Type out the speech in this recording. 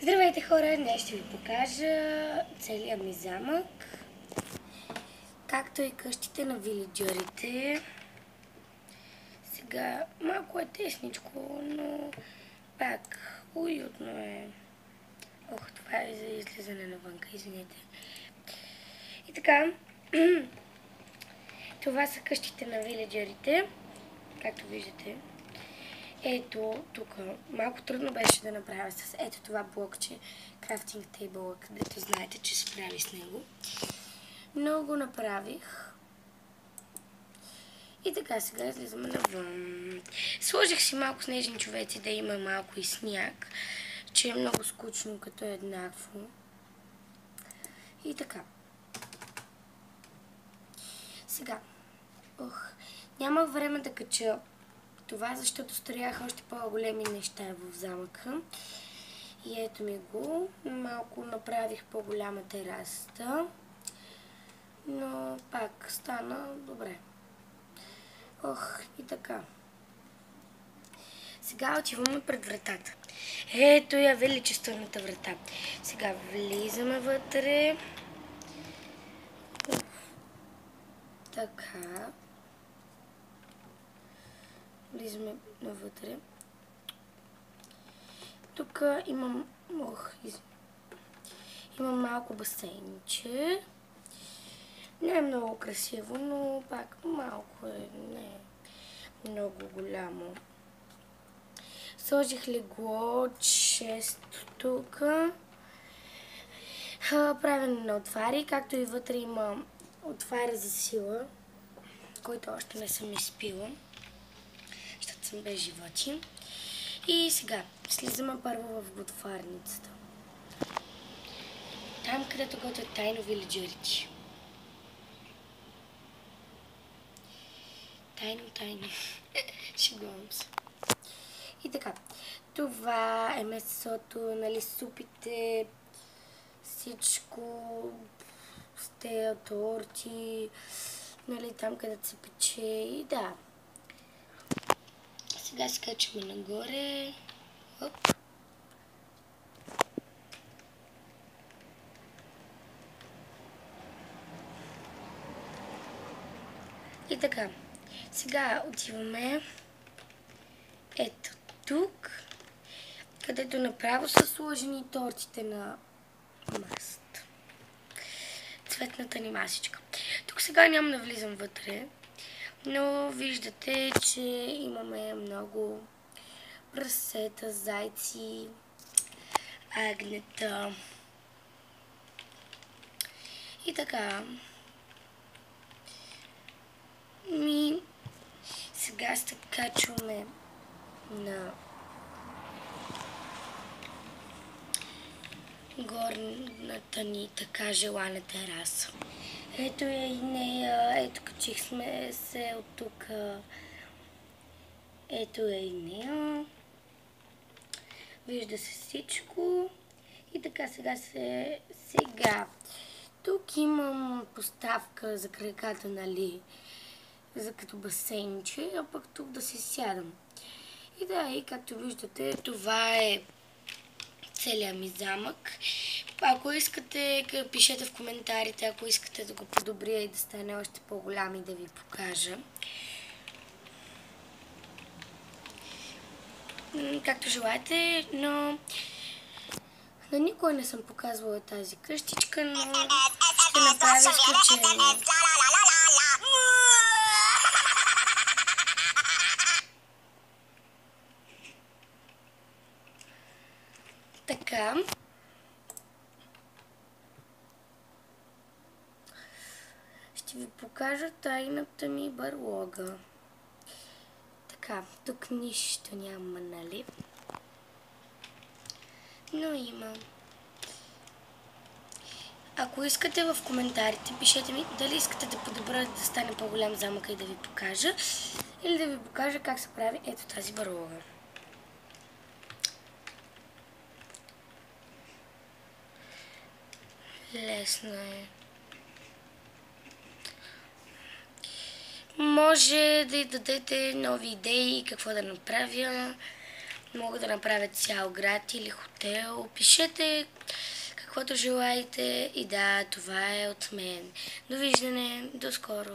Здравейте хора, днес ще ви покажа целият ми замък, както и къщите на вилиджърите. Сега малко е тесничко, но пак уютно е. Ох, това е за излизане навънка, извинете. И така, това са къщите на вилиджърите, както виждате. Ето тук, малко трудно беше да направя с ето това блокче, крафтинг тейбъла, където знаете, че се прави с него. Но го направих. И така, сега излизаме навън. Сложих си малко снежни човеци, да има малко и сняг, че е много скучно, като е еднакво. И така. Сега. Нямах време да кача това, защото строях още по-големи неща в замъка. И ето ми го. Малко направих по-голяма терасата. Но пак стана добре. И така. Сега отиваме пред вратата. Ето я величествената врата. Сега влизаме вътре. Така. Влизаме навътре. Тук имам малко басейнче. Не е много красиво, но пак малко е, не е много голямо. Сложих легло 6 тук. Правене на отвари, както и вътре има отвар за сила, който още не съм изпила, защото съм без животи. И сега слизаме първо в готварницата. Там, където готвят тайно вилиджърите. Тайно. Шегувам се. И така, това е месото, нали, супите, всичко, сте торти, нали, там където се пече и да. Сега се качваме нагоре. И така, сега отиваме ето тук, където направо са сложени тортите на масата. Цветната ни масичка. Тук сега няма да влизам вътре, но виждате, че имаме много прасета, зайци, агнета. И така. Сега се качваме на горната ни така желана тераса. Ето е и нея, ето качихме се от тук. Ето е и нея. Вижда се всичко. И така сега. Тук имам поставка за краката, нали, за като басейнче, а пък тук да се сядам. И да, и както виждате, това е целият ми замък. Ако искате, пишете в коментарите, ако искате да го подобря и да стане още по-голям и да ви покажа. Както желаете, но на никой не съм показвала тази къщичка, но ще направя изключение. Така. Ще ви покажа тайната ми барлога. Така, тук нищо няма, нали? Но има. Ако искате в коментарите, пишете ми дали искате да подобря да стане по-голям замъка и да ви покажа, или да ви покажа как се прави ето тази барлога. Лесно е. Може да й дадете нови идеи, какво да направя. Мога да направя цял град или хотел. Пишете каквото желаете и да, това е от мен. Довиждане, до скоро!